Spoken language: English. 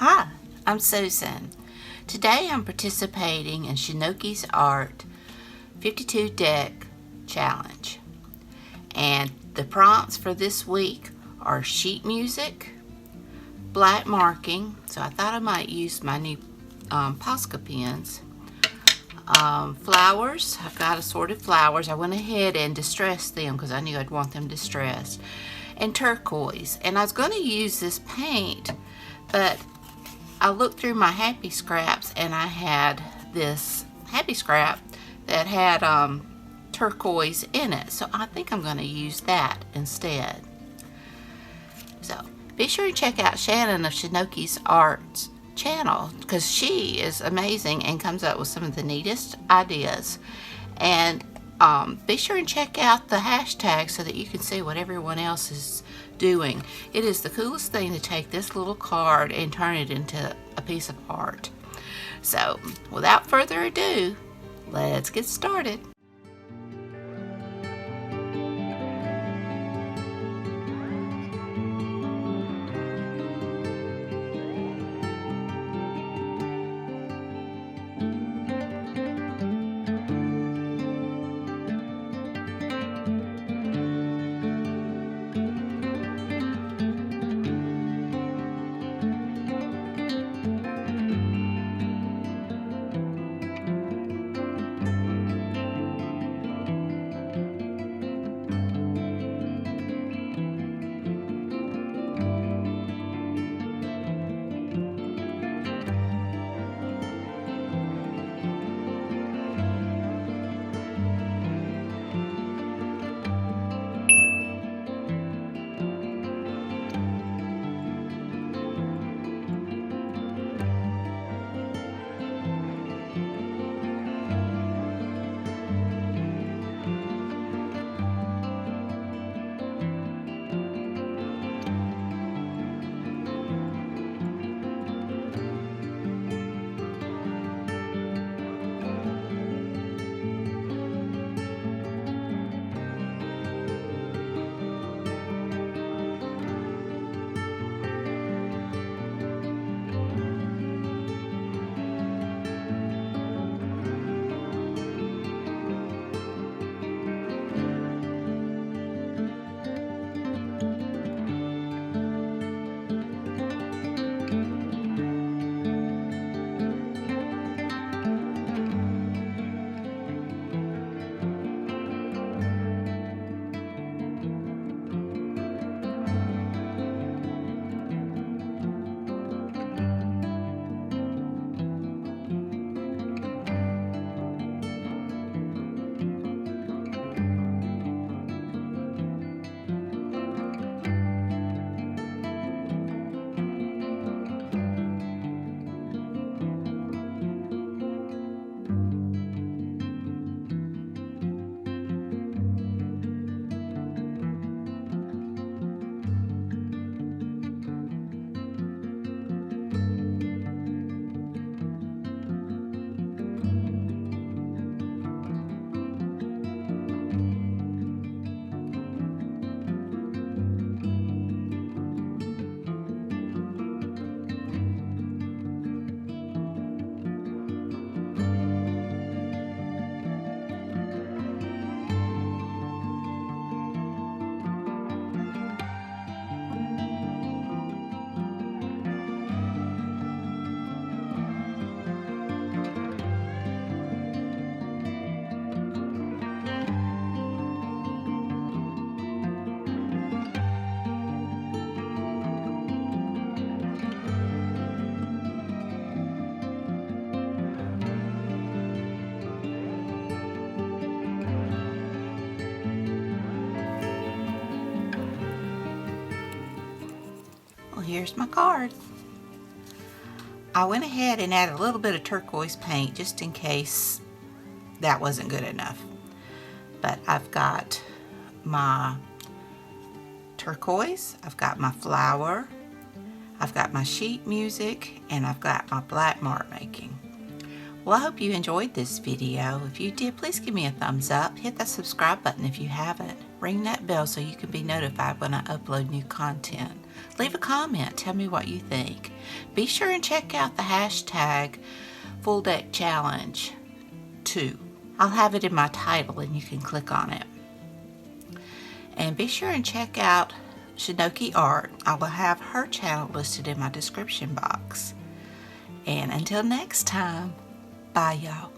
Hi, I'm Susan. Today I'm participating in ShanoukiArt 52 Deck Challenge. And the prompts for this week are sheet music, black marking, so I thought I might use my new Posca pens, flowers. I've got assorted flowers. I went ahead and distressed them because I knew I'd want them distressed, and turquoise. And I was going to use this paint, but I looked through my Happy Scraps and I had this Happy Scrap that had turquoise in it, so I think I'm going to use that instead. So be sure to check out Shana of ShanoukiArt channel because she is amazing and comes up with some of the neatest ideas. And be sure and check out the hashtag so that you can see what everyone else is doing. It is the coolest thing to take this little card and turn it into a piece of art. So without further ado, let's get started. Here's my card. I went ahead and added a little bit of turquoise paint just in case that wasn't good enough. But I've got my turquoise, I've got my flower, I've got my sheet music, and I've got my black mark making. Well, I hope you enjoyed this video. If you did, please give me a thumbs up. Hit that subscribe button if you haven't. Ring that bell so you can be notified when I upload new content. Leave a comment. Tell me what you think. Be sure and check out the hashtag Full Deck Challenge 2. I'll have it in my title and you can click on it. And be sure and check out ShanoukiArt. I will have her channel listed in my description box. And until next time, bye y'all.